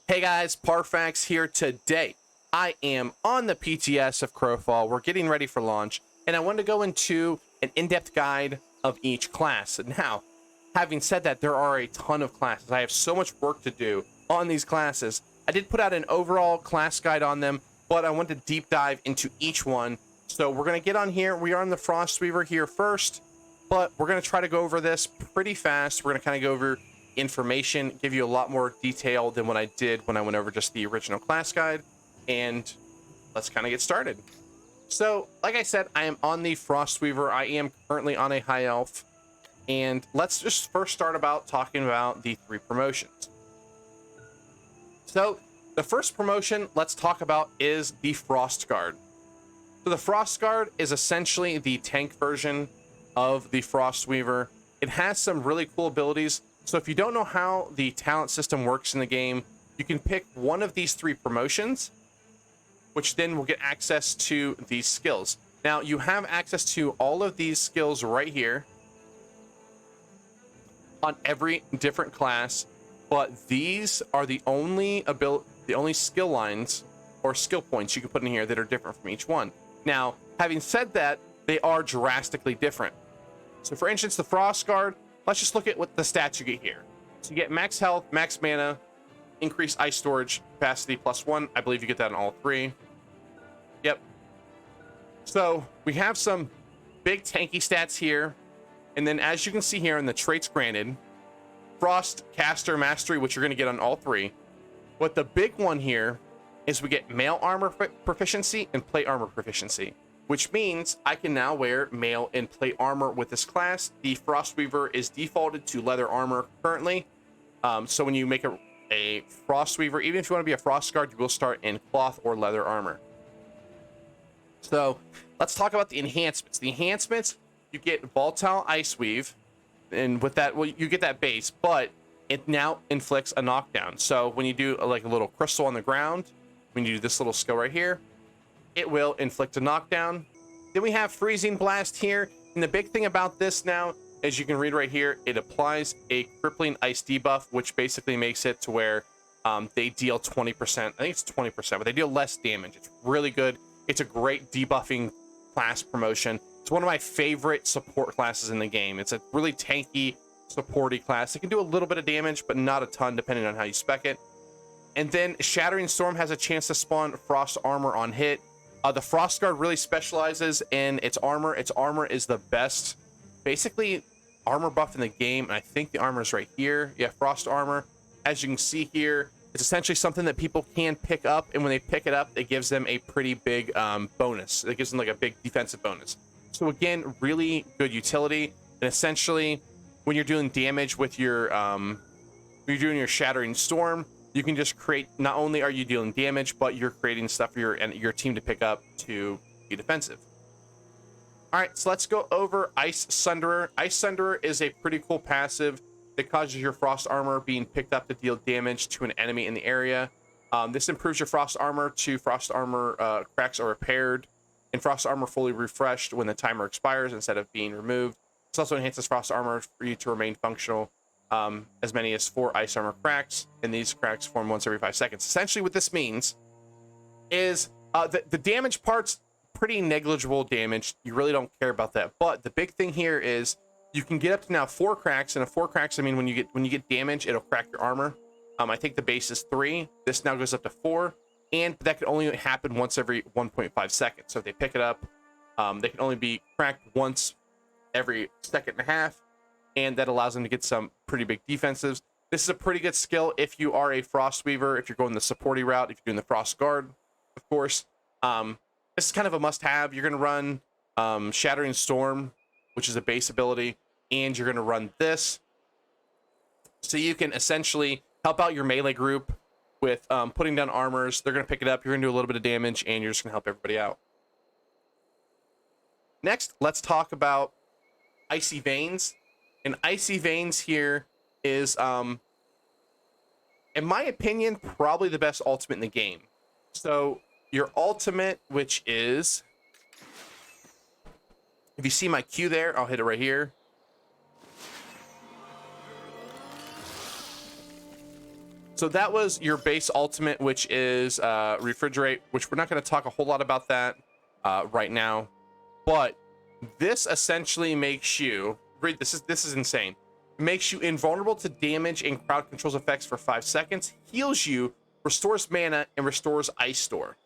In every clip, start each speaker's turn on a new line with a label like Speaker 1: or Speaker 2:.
Speaker 1: Hey guys, Parfax here today. I am on the PTS of Crowfall. We're getting ready for launch, and I wanted to go into an in-depth guide of each class. Now, having said that, there are a ton of classes. I have so much work to do on these classes. I did put out an overall class guide on them, but I want to deep dive into each one. So we're going to get on here. We are on the Frostweaver here first, but we're going to try to go over this pretty fast. We're going to kind of go over information, give you a lot more detail than what I did when I went over just the original class guide, and let's kind of get started. So, like I said, I am on the Frostweaver. I am currently on a high elf, and let's just first start about talking about the 3 promotions. So, the first promotion let's talk about is the Frost Guard. So the Frost Guard is essentially the tank version of the Frostweaver. It has some really cool abilities. So if you don't know how the talent system works in the game, you can pick one of these 3 promotions, which then will get access to these skills. Now, you have access to all of these skills right here on every different class, but these are the only skill lines or skill points you can put in here that are different from each one. Now, having said that, they are drastically different. So for instance, the Frost Guard, let's just look at what the stats you get here. So you get max health, max mana, increased ice storage capacity +1. I believe you get that in all 3. Yep. So we have some big tanky stats here. And then as you can see here in the traits granted, Frost Caster Mastery, which you're going to get on all 3. But the big one here is we get mail armor proficiency and plate armor proficiency, which means I can now wear mail and plate armor with this class. The Frostweaver is defaulted to leather armor currently. So when you make a Frostweaver, even if you want to be a Frost Guard, you will start in cloth or leather armor. So let's talk about the enhancements. The enhancements, you get Volatile Ice Weave, and with that, well, you get that base, but it now inflicts a knockdown. So when you do like a little crystal on the ground, when you do this little skill right here, it will inflict a knockdown. Then we have Freezing Blast here. And the big thing about this now, as you can read right here, it applies a crippling ice debuff, which basically makes it to where they deal 20%. I think it's 20%, but they deal less damage. It's really good. It's a great debuffing class promotion. It's one of my favorite support classes in the game. It's a really tanky, supporty class. It can do a little bit of damage, but not a ton, depending on how you spec it. And then Shattering Storm has a chance to spawn Frost Armor on hit. The Frost Guard really specializes in its armor. Its armor is the best, basically, armor buff in the game. And I think the armor is right here. Yeah, Frost Armor. As you can see here, it's essentially something that people can pick up. And when they pick it up, it gives them a pretty big bonus. It gives them like a big defensive bonus. So again, really good utility. And essentially, when you're doing damage with your, when you're doing your Shattering Storm, you can just create, not only are you dealing damage, but you're creating stuff for your team to pick up to be defensive. All right, so let's go over Ice Sunderer. Ice Sunderer is a pretty cool passive that causes your Frost Armor being picked up to deal damage to an enemy in the area. This improves your Frost Armor to Frost Armor cracks are repaired, and Frost Armor fully refreshed when the timer expires instead of being removed. This also enhances Frost Armor for you to remain functional. As many as 4 ice armor cracks, and these cracks form once every 5 seconds. Essentially what this means is the damage part's pretty negligible damage. You really don't care about that, but the big thing here is you can get up to now 4 cracks, and a 4 cracks, I mean, when you get damage, it'll crack your armor. I think the base is 3. This now goes up to 4, and that can only happen once every 1.5 seconds. So if they pick it up, they can only be cracked once every second and a half, and that allows them to get some pretty big defensives. This is a pretty good skill if you are a Frostweaver, if you're going the supporty route, if you're doing the Frost Guard, of course. This is kind of a must-have. You're going to run Shattering Storm, which is a base ability, and you're going to run this. So you can essentially help out your melee group with putting down armors. They're going to pick it up, you're going to do a little bit of damage, and you're just going to help everybody out. Next, let's talk about Icy Veins. And Icy Veins here is, in my opinion, probably the best ultimate in the game. So your ultimate, which is, if you see my Q there, I'll hit it right here. So that was your base ultimate, which is refrigerate, which we're not going to talk a whole lot about that right now. But this essentially makes you read. This is insane. Makes you invulnerable to damage and crowd controls effects for 5 seconds. Heals you, restores mana, and restores ice store.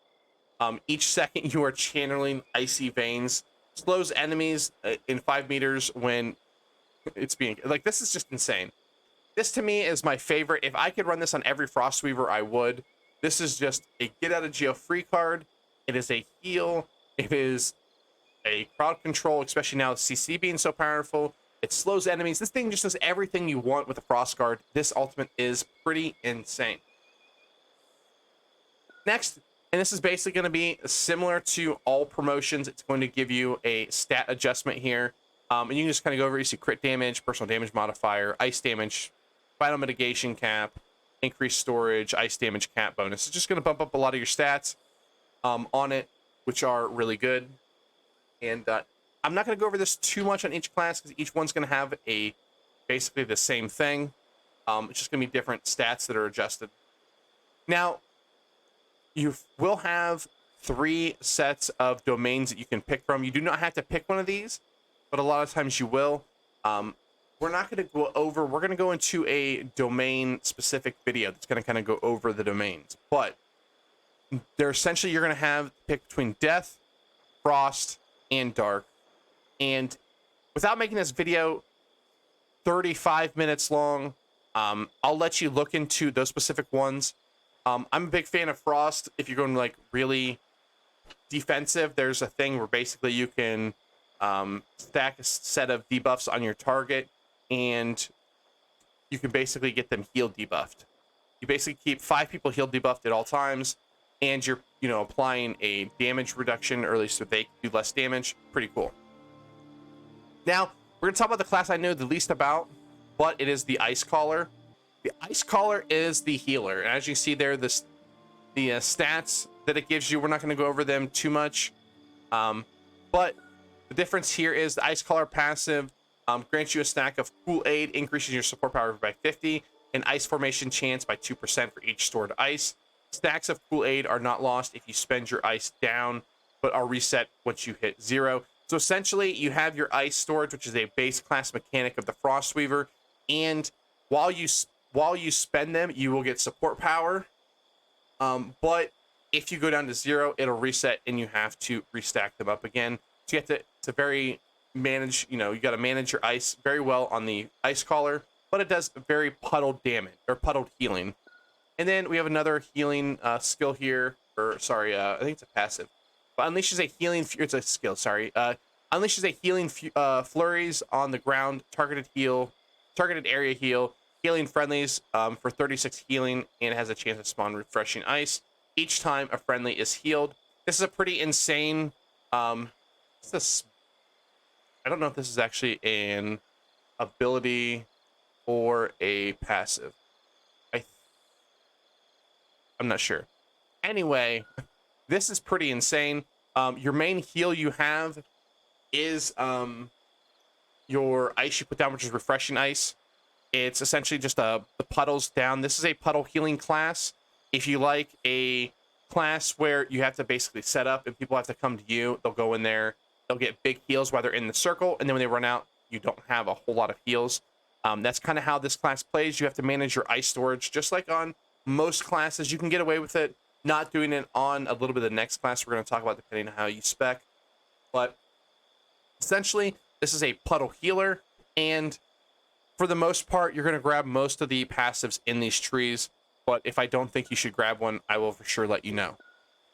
Speaker 1: Each second you are channeling icy veins. Slows enemies in 5 meters when it's being like. This is just insane. This to me is my favorite. If I could run this on every Frostweaver, I would. This is just a get out of jail free card. It is a heal. It is a crowd control, especially now with CC being so powerful. It slows enemies. This thing just does everything you want with a Frost Guard. This ultimate is pretty insane. Next, and this is basically going to be similar to all promotions. It's going to give you a stat adjustment here. And you can just kind of go over, you see crit damage, personal damage modifier, ice damage, final mitigation cap, increased storage, ice damage cap bonus. It's just going to bump up a lot of your stats on it, which are really good. And I'm not going to go over this too much on each class because each one's going to have basically the same thing. It's just going to be different stats that are adjusted. Now, you will have 3 sets of domains that you can pick from. You do not have to pick one of these, but a lot of times you will. We're not going to go over, we're going to go into a domain specific video that's going to kind of go over the domains. But they're essentially, you're going to have pick between death, frost, and dark. And without making this video 35 minutes long, I'll let you look into those specific ones. I'm a big fan of frost. If you're going like really defensive, there's a thing where basically you can stack a set of debuffs on your target, and you can basically get them healed debuffed. You basically keep 5 people healed debuffed at all times, and you're applying a damage reduction, or at least so they do less damage. Pretty cool. Now we're gonna talk about the class I know the least about, but it is the Ice Caller. The Ice Caller is the healer, and as you see there, the stats that it gives you, we're not going to go over them too much, but the difference here is the Ice Caller passive grants you a stack of Kool-Aid, increases your support power by 50, and ice formation chance by 2% for each stored ice. Stacks of Kool-Aid are not lost if you spend your ice down, but are reset once you hit 0. So essentially, you have your ice storage, which is a base class mechanic of the Frostweaver, and while you spend them, you will get support power. But if you go down to 0, it'll reset, and you have to restack them up again. So you have to very manage. You got to manage your ice very well on the Ice Caller, but it does very puddled damage or puddled healing. And then we have another healing skill here, or sorry, I think it's a passive. But unleashes a healing. It's a skill. Sorry. Unleashes a healing flurries on the ground, targeted area heal, healing friendlies for 36 healing, and it has a chance to spawn refreshing ice each time a friendly is healed. This is a pretty insane. What's this? I don't know if this is actually an ability or a passive. I'm not sure. Anyway, this is pretty insane. Your main heal you have is your ice you put down, which is refreshing ice. It's essentially just the puddles down. This is a puddle healing class. If you like a class where you have to basically set up and people have to come to you, they'll go in there, they'll get big heals while they're in the circle, and then when they run out, you don't have a whole lot of heals. That's kind of how this class plays. You have to manage your ice storage, just like on most classes. You can get away with it not doing it on a little bit of the next class we're going to talk about, depending on how you spec. But essentially, this is a puddle healer, and for the most part, you're going to grab most of the passives in these trees, but if I don't think you should grab one, I will for sure let you know.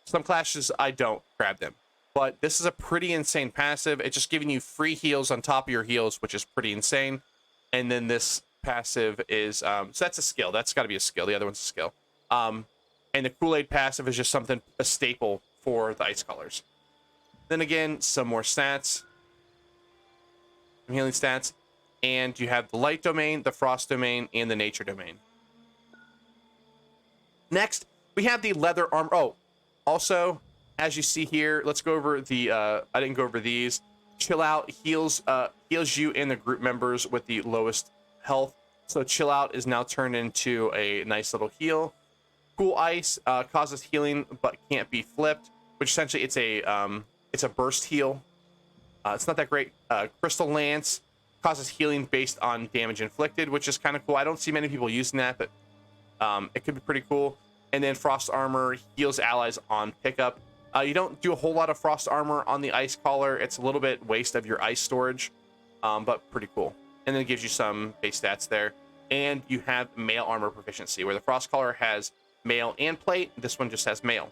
Speaker 1: Some classes, I don't grab them, but this is a pretty insane passive. It's just giving you free heals on top of your heals, which is pretty insane. And then this passive is, so that's a skill. That's got to be a skill. The other one's a skill. And the Kool-Aid passive is just something, a staple for the Ice Colors. Then again, some more stats. Some healing stats. And you have the Light Domain, the Frost Domain, and the Nature Domain. Next, we have the Leather Armor. Oh, also, as you see here, let's go over the, I didn't go over these. Chill Out heals you and the group members with the lowest health. So chill out is now turned into a nice little heal. Cool ice causes healing but can't be flipped, which essentially it's a burst heal. It's not that great. Crystal Lance causes healing based on damage inflicted, which is kind of cool. I don't see many people using that, but it could be pretty cool. And then Frost Armor heals allies on pickup. You don't do a whole lot of Frost Armor on the Ice Collar. It's a little bit waste of your ice storage, but pretty cool. And then it gives you some base stats there. And you have mail armor proficiency, where the Frost Collar has mail and plate. This one just has mail.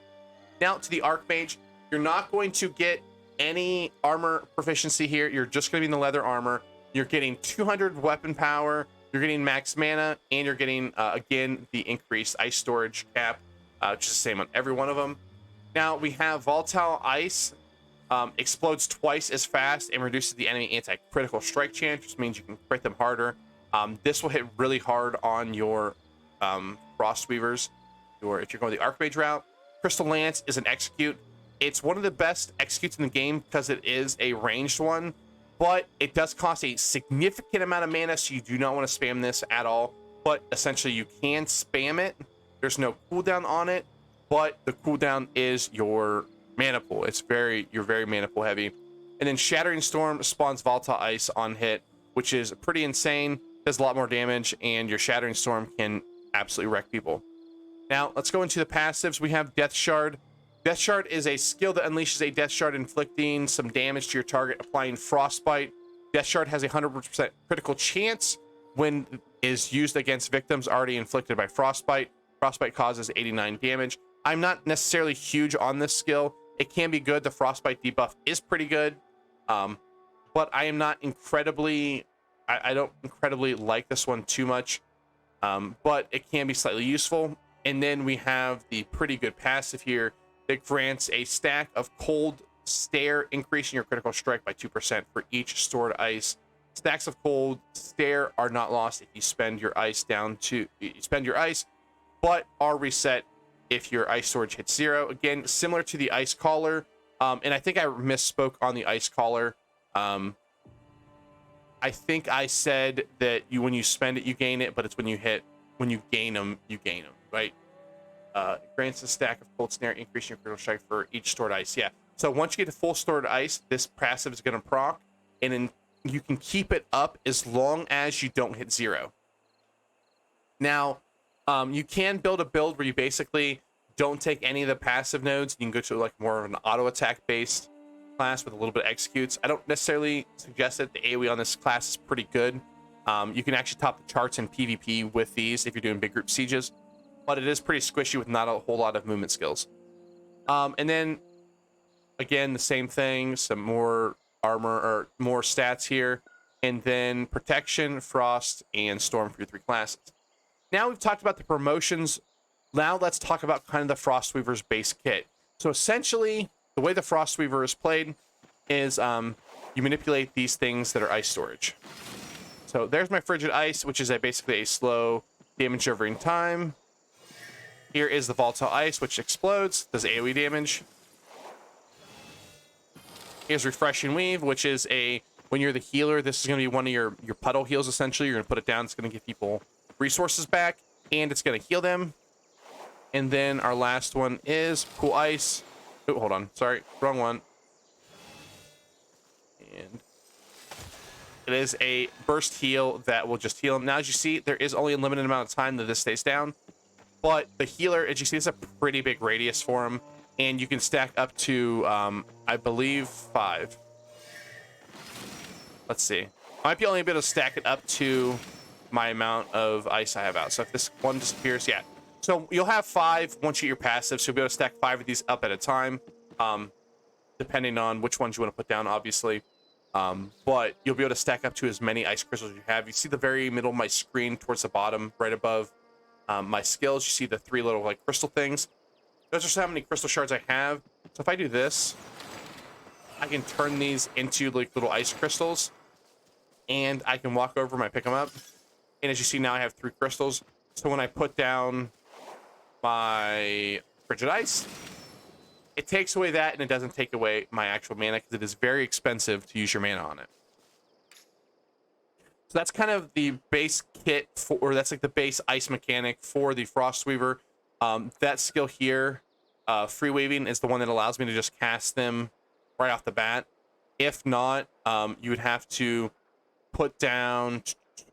Speaker 1: Now to the Archmage, you're not going to get any armor proficiency here. You're just going to be in the leather armor. You're getting 200 weapon power. You're getting max mana, and you're getting, again, the increased ice storage cap, which is the same on every one of them. Now, we have Volatile Ice. Explodes twice as fast and reduces the enemy anti-critical strike chance, which means you can crit them harder. This will hit really hard on your Frostweavers, or if you're going the Archmage route. Crystal Lance is an execute. It's one of the best executes in the game because it is a ranged one, but it does cost a significant amount of mana, so you do not want to spam this at all. But essentially, you can spam it. There's no cooldown on it, but the cooldown is your mana pool. You're very mana pool heavy. And then Shattering Storm spawns Volatile Ice on hit, which is pretty insane. Does a lot more damage, and your Shattering Storm can absolutely wreck people. Now, let's go into the passives. We have Death Shard. Death Shard is a skill that unleashes a Death Shard inflicting some damage to your target, applying Frostbite. Death Shard has a 100% critical chance when is used against victims already inflicted by Frostbite. Frostbite causes 89 damage. I'm not necessarily huge on this skill. It can be good. The Frostbite debuff is pretty good, but I am not incredibly... I don't incredibly like this one too much, but it can be slightly useful. And then we have the pretty good passive here that grants a stack of Cold Stare, increasing your critical strike by 2% for each stored ice. Stacks of Cold Stare are not lost if you spend your ice but are reset if your ice storage hits 0. Again, similar to the Ice Collar, and I think I misspoke on the Ice Collar. I think I said that when you spend it, you gain it, but it's when you gain them, right? Grants a stack of Cold Snare, increasing your critical strike for each stored ice. Yeah. So once you get to full stored ice, this passive is going to proc, and then you can keep it up as long as you don't hit 0. Now, you can build a build where you basically don't take any of the passive nodes. You can go to like more of an auto attack based class with a little bit of executes. I don't necessarily suggest it. The AoE on this class is pretty good. You can actually top the charts in PvP with these if you're doing big group sieges, but it is pretty squishy with not a whole lot of movement skills. And then again, the same thing, some more armor or more stats here, and then protection, frost, and storm for your 3 classes. Now we've talked about the promotions. Now let's talk about kind of the Frostweaver's base kit. So essentially, the way the Frostweaver is played is you manipulate these things that are ice storage. So there's my Frigid Ice, which is basically a slow damage over in time. Here is the Volatile Ice, which explodes, does AoE damage. Here's Refreshing Weave, which is when you're the healer, this is going to be one of your puddle heals, essentially. You're going to put it down. It's going to give people resources back, and it's going to heal them. And then our last one is Cool Ice. Oh, hold on. Sorry, wrong one. And it is a burst heal that will just heal them. Now, as you see, there is only a limited amount of time that this stays down. But the healer, as you see, it's a pretty big radius for him. And you can stack up to, I believe, 5. Let's see. I might be only able to stack it up to my amount of ice I have out. So if this one disappears, yeah. So you'll have 5 once you get your passive, so you'll be able to stack 5 of these up at a time, depending on which ones you want to put down, obviously. But you'll be able to stack up to as many ice crystals as you have. You see the very middle of my screen towards the bottom, right above my skills. You see the 3 little like crystal things. Those are just how many crystal shards I have. So if I do this, I can turn these into like little ice crystals, and I can walk over them, I pick them up, and as you see now I have 3 crystals. So when I put down my Frigid Ice, it takes away that, and it doesn't take away my actual mana because it is very expensive to use your mana on it. So that's kind of the base kit for, or that's like the base ice mechanic for the Frostweaver. That skill here, free waving, is the one that allows me to just cast them right off the bat. If not, you would have to put down,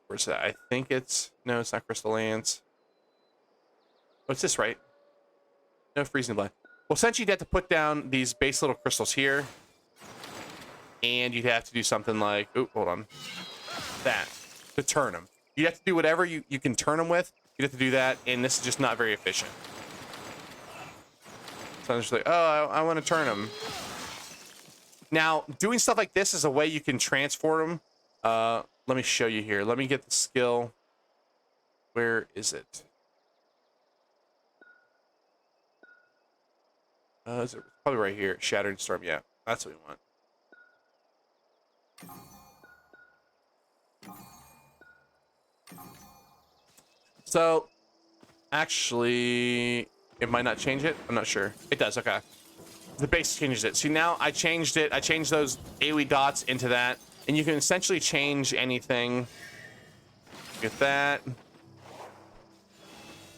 Speaker 1: where's that? I think it's, no, it's not Crystal Lance. What's this, right? No, Freezing Blade. Well, essentially you'd have to put down these base little crystals here, and you'd have to do something like, oh, hold on, that, to turn them. You have to do whatever you can turn them with. You have to do that, and this is just not very efficient. So I'm just like, oh, I want to turn them. Now, doing stuff like this is a way you can transform them. Let me show you here. Let me get the skill. Where is it? Is it probably right here? Shattering Storm. Yeah, that's what we want. So, actually, it might not change it. I'm not sure. It does. Okay. The base changes it. See, now I changed it. I changed those AoE dots into that, and you can essentially change anything. Get that.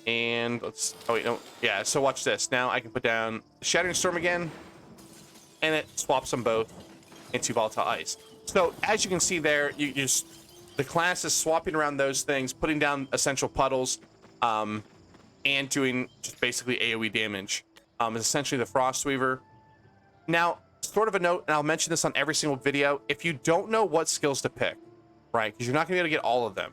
Speaker 1: And let's, oh wait, no, yeah, so watch this. Now I can put down Shattering Storm again, and it swaps them both into Volatile Ice. So as you can see there, you just, the class is swapping around those things, putting down essential puddles, and doing just basically AoE damage. Is essentially the Frostweaver. Now, sort of a note, and I'll mention this on every single video, if you don't know what skills to pick, right, because you're not gonna be able to get all of them,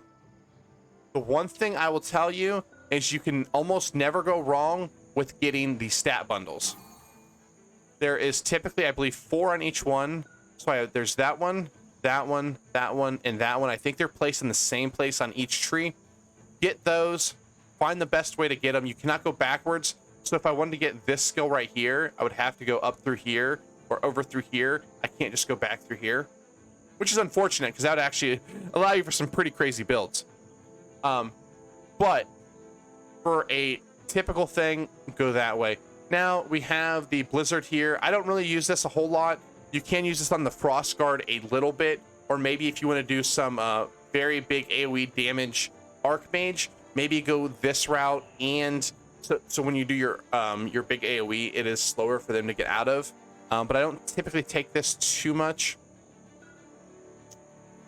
Speaker 1: the one thing I will tell you is you can almost never go wrong with getting the stat bundles. There is typically, I believe, 4 on each one. So there's that one, that one, that one, and that one. I think they're placed in the same place on each tree. Get those, find the best way to get them. You cannot go backwards. So if I wanted to get this skill right here, I would have to go up through here or over through here. I can't just go back through here, which is unfortunate because that would actually allow you for some pretty crazy builds. But for a typical thing, go that way. Now we have the Blizzard here. I don't really use this a whole lot. You can use this on the Frost Guard a little bit, or maybe if you want to do some very big AoE damage Archmage, maybe go this route. And so when you do your big AoE, it is slower for them to get out of. But I don't typically take this too much.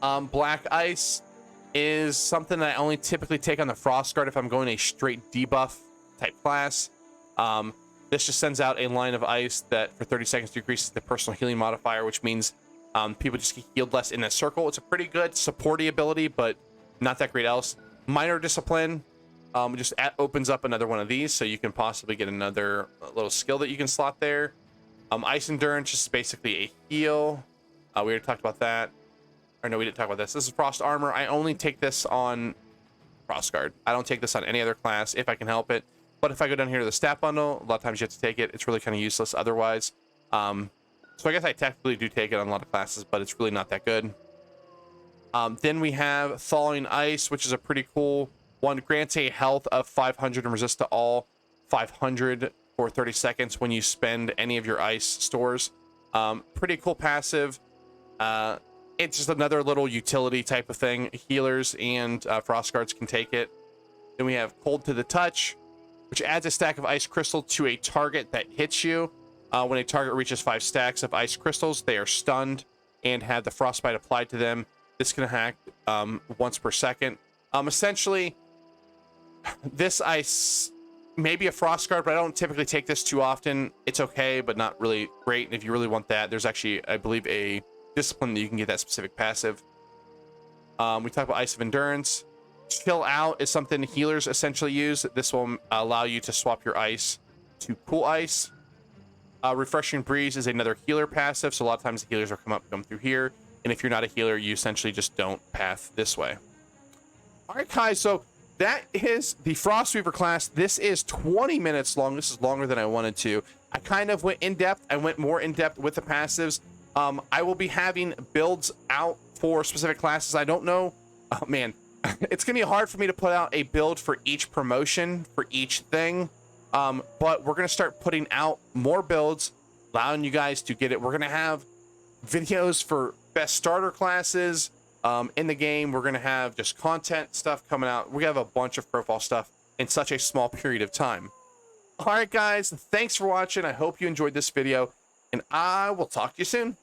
Speaker 1: Black Ice is something that I only typically take on the Frost Guard if I'm going a straight debuff type class. This just sends out a line of ice that for 30 seconds decreases the personal healing modifier, which means people just get healed less in that circle. It's a pretty good supporty ability, but not that great else. Minor Discipline just opens up another one of these, so you can possibly get another little skill that you can slot there. Ice Endurance is basically a heal. We already talked about that. Or no, we didn't talk about this. This is Frost Armor. I only take this on Frost Guard. I don't take this on any other class if I can help it. But if I go down here to the stat bundle, a lot of times you have to take it. It's really kind of useless otherwise. So I guess I technically do take it on a lot of classes, but it's really not that good. Then we have Thawing Ice, which is a pretty cool one. Grants a health of 500 and resist to all 500 for 30 seconds when you spend any of your ice stores. Pretty cool passive. It's just another little utility type of thing. Healers and Frost Guards can take it. Then we have Cold to the Touch, which adds a stack of ice crystal to a target that hits you. When a target reaches 5 stacks of ice crystals, they are stunned and have the frostbite applied to them. This can hack once per second. Essentially, this ice may be a Frost Guard, but I don't typically take this too often. It's okay, but not really great. And if you really want that, there's actually, I believe, a Discipline that you can get that specific passive. We talked about Ice of Endurance. Chill Out is something healers essentially use. This will allow you to swap your ice to cool ice. Refreshing Breeze is another healer passive, so a lot of times the healers will come through here, and if you're not a healer, you essentially just don't path this way. All right, guys, so that is the Frostweaver class. This is 20 minutes long. This is longer than I wanted to. I kind of went in depth. I went more in depth with the passives. I will be having builds out for specific classes. I don't know. Oh, man. It's going to be hard for me to put out a build for each promotion, for each thing. But we're going to start putting out more builds, allowing you guys to get it. We're going to have videos for best starter classes, in the game. We're going to have just content stuff coming out. We have a bunch of Crowfall stuff in such a small period of time. All right, guys, thanks for watching. I hope you enjoyed this video, and I will talk to you soon.